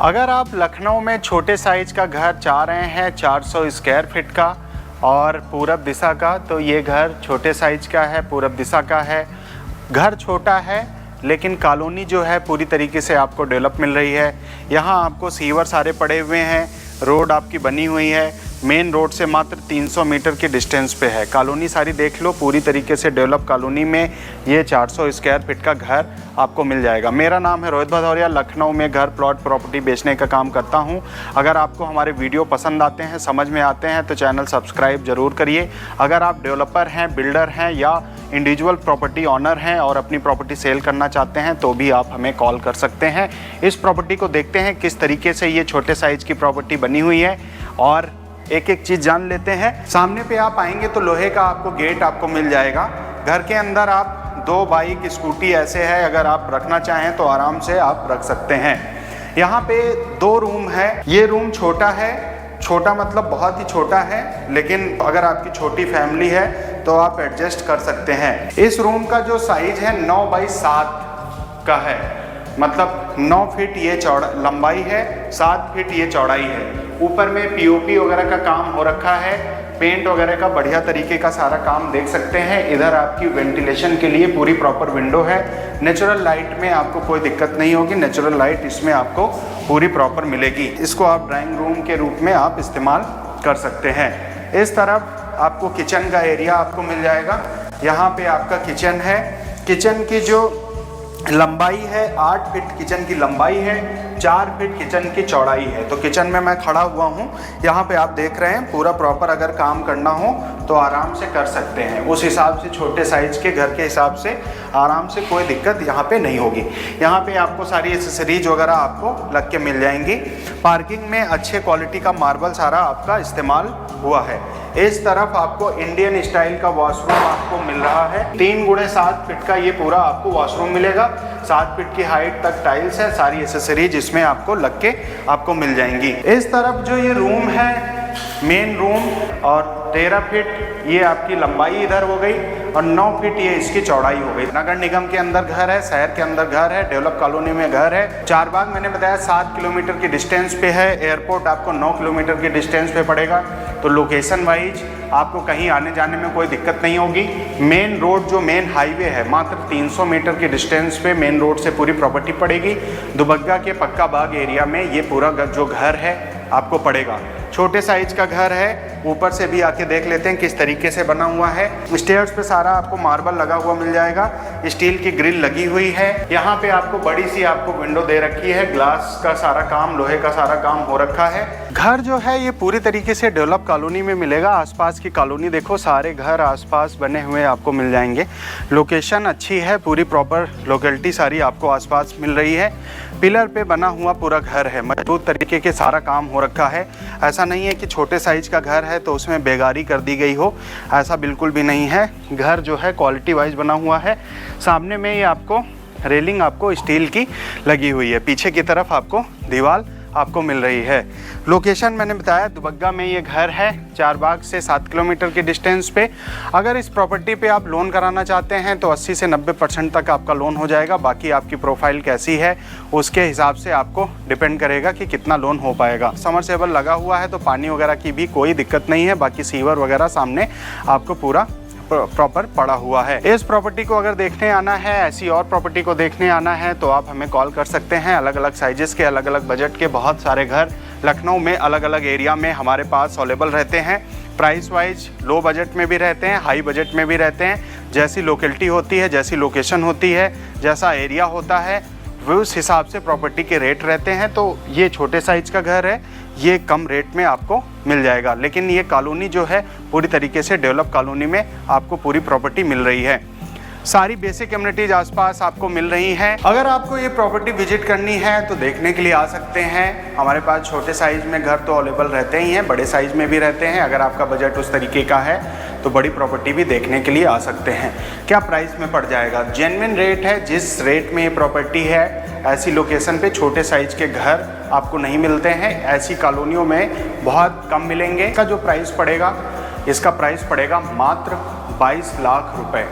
अगर आप लखनऊ में छोटे साइज का घर चाह रहे हैं 400 स्क्वायर फीट का और पूरब दिशा का, तो ये घर छोटे साइज का है, पूरब दिशा का है। घर छोटा है लेकिन कॉलोनी जो है पूरी तरीके से आपको डेवलप मिल रही है। यहाँ आपको सीवर सारे पड़े हुए हैं, रोड आपकी बनी हुई है, मेन रोड से मात्र 300 मीटर के डिस्टेंस पे है। कॉलोनी सारी देख लो, पूरी तरीके से डेवलप कॉलोनी में ये 400 स्क्वायर फीट का घर आपको मिल जाएगा। मेरा नाम है रोहित भदौरिया, लखनऊ में घर प्लॉट प्रॉपर्टी बेचने का काम करता हूं। अगर आपको हमारे वीडियो पसंद आते हैं, समझ में आते हैं, तो चैनल सब्सक्राइब ज़रूर करिए। अगर आप डेवलपर हैं, बिल्डर हैं या इंडिविजुअल प्रॉपर्टी ऑनर हैं और अपनी प्रॉपर्टी सेल करना चाहते हैं तो भी आप हमें कॉल कर सकते हैं। इस प्रॉपर्टी को देखते हैं किस तरीके से ये छोटे साइज़ की प्रॉपर्टी बनी हुई है और एक एक चीज़ जान लेते हैं। सामने पे आप आएंगे तो लोहे का आपको गेट आपको मिल जाएगा। घर के अंदर आप 2 बाइक स्कूटी ऐसे है, अगर आप रखना चाहें तो आराम से आप रख सकते हैं। यहाँ पे 2 रूम है। ये रूम छोटा है, छोटा मतलब बहुत ही छोटा है, लेकिन अगर आपकी छोटी फैमिली है तो आप एडजस्ट कर सकते हैं। इस रूम का जो साइज है 9 बाई 7 का है, मतलब 9 फीट ये लंबाई है, 7 फीट ये चौड़ाई है। ऊपर में पीओपी वगैरह का काम हो रखा है, पेंट वगैरह का बढ़िया तरीके का सारा काम देख सकते हैं। इधर आपकी वेंटिलेशन के लिए पूरी प्रॉपर विंडो है। नेचुरल लाइट में आपको कोई दिक्कत नहीं होगी, नेचुरल लाइट इसमें आपको पूरी प्रॉपर मिलेगी। इसको आप ड्राइंग रूम के रूप में आप इस्तेमाल कर सकते हैं। इस तरफ आपको किचन का एरिया आपको मिल जाएगा। यहाँ पे आपका किचन है। किचन की जो लंबाई है 8 फीट किचन की लंबाई है, 4 फीट किचन की चौड़ाई है। तो किचन में मैं खड़ा हुआ हूँ, यहाँ पे आप देख रहे हैं पूरा प्रॉपर अगर काम करना हो तो आराम से कर सकते हैं। उस हिसाब से छोटे साइज़ के घर के हिसाब से आराम से कोई दिक्कत यहाँ पे नहीं होगी। यहाँ पे आपको सारी एसेसरीज वगैरह आपको लग के मिल जाएंगी। पार्किंग में अच्छे क्वालिटी का मार्बल सारा आपका इस्तेमाल हुआ है। इस तरफ आपको इंडियन स्टाइल का वॉशरूम आपको मिल रहा है। 3 गुणे 7 फीट का ये पूरा आपको वॉशरूम मिलेगा। 7 फीट की हाइट तक टाइल्स है, सारी एसेसरीज इसमें आपको लग के आपको मिल जाएंगी। इस तरफ जो ये रूम है मेन रूम, और 13 फीट ये आपकी लंबाई इधर हो गई और 9 फीट ये इसकी चौड़ाई हो गई। नगर निगम के अंदर घर है, शहर के अंदर घर है, डेवलप कॉलोनी में घर है। चारबाग मैंने बताया 7 किलोमीटर की डिस्टेंस पे है। एयरपोर्ट आपको 9 किलोमीटर के डिस्टेंस पे पड़ेगा। तो लोकेशन वाइज आपको कहीं आने जाने में कोई दिक्कत नहीं होगी। मेन रोड जो मेन हाईवे है, मात्र 300 मीटर की डिस्टेंस पे मेन रोड से पूरी प्रॉपर्टी पड़ेगी। दुबग्गा के पक्का बाग एरिया में ये पूरा जो घर है आपको पड़ेगा। छोटे साइज का घर है। ऊपर से भी आके देख लेते हैं किस तरीके से बना हुआ है। स्टेयर्स पे सारा आपको मार्बल लगा हुआ मिल जाएगा। स्टील की ग्रिल लगी हुई है। यहाँ पे आपको बड़ी सी आपको विंडो दे रखी है। ग्लास का सारा काम, लोहे का सारा काम हो रखा है। घर जो है ये पूरी तरीके से डेवलप कॉलोनी में मिलेगा। आसपास की कॉलोनी देखो, सारे घर आसपास बने हुए आपको मिल जाएंगे। लोकेशन अच्छी है, पूरी प्रॉपर लोकेलिटी सारी आपको आसपास मिल रही है। पिलर पे बना हुआ पूरा घर है, मजबूत तरीके के सारा काम हो रखा है। ऐसा नहीं है कि छोटे साइज का घर है तो उसमें बेगारी कर दी गई हो, ऐसा बिल्कुल भी नहीं है। घर जो है क्वालिटी वाइज बना हुआ है। सामने में ये आपको रेलिंग आपको स्टील की लगी हुई है। पीछे की तरफ आपको दीवार आपको मिल रही है। लोकेशन मैंने बताया दुबग्गा में ये घर है, चारबाग से 7 किलोमीटर के डिस्टेंस पे। अगर इस प्रॉपर्टी पे आप लोन कराना चाहते हैं तो 80 से 90% तक आपका लोन हो जाएगा। बाकी आपकी प्रोफाइल कैसी है उसके हिसाब से आपको डिपेंड करेगा कि कितना लोन हो पाएगा। समरसेबल लगा हुआ है तो पानी वगैरह की भी कोई दिक्कत नहीं है। बाकी सीवर वगैरह सामने आपको पूरा प्रॉपर पड़ा हुआ है। इस प्रॉपर्टी को अगर देखने आना है, ऐसी और प्रॉपर्टी को देखने आना है तो आप हमें कॉल कर सकते हैं। अलग अलग साइजेस के, अलग अलग बजट के बहुत सारे घर लखनऊ में अलग अलग एरिया में हमारे पास अवेलेबल रहते हैं। प्राइस वाइज लो बजट में भी रहते हैं, हाई बजट में भी रहते हैं। जैसी लोकेलिटी होती है, जैसी लोकेशन होती है, जैसा एरिया होता है, उस हिसाब से प्रॉपर्टी के रेट रहते हैं। तो ये छोटे साइज का घर है, ये कम रेट में आपको मिल जाएगा। लेकिन ये कॉलोनी जो है पूरी तरीके से डेवलप कॉलोनी में आपको पूरी प्रॉपर्टी मिल रही है। सारी बेसिक कम्युनिटीज आसपास आपको मिल रही हैं। अगर आपको ये प्रॉपर्टी विजिट करनी है तो देखने के लिए आ सकते हैं। हमारे पास छोटे साइज़ में घर तो अवेलेबल रहते ही हैं, बड़े साइज़ में भी रहते हैं। अगर आपका बजट उस तरीके का है तो बड़ी प्रॉपर्टी भी देखने के लिए आ सकते हैं। क्या प्राइस में पड़ जाएगा? जेन्युइन रेट है। जिस रेट में ये प्रॉपर्टी है, ऐसी लोकेशन पे छोटे साइज़ के घर आपको नहीं मिलते हैं। ऐसी कॉलोनियों में बहुत कम मिलेंगे। इसका जो प्राइस पड़ेगा, इसका प्राइस पड़ेगा मात्र 22 लाख रुपए।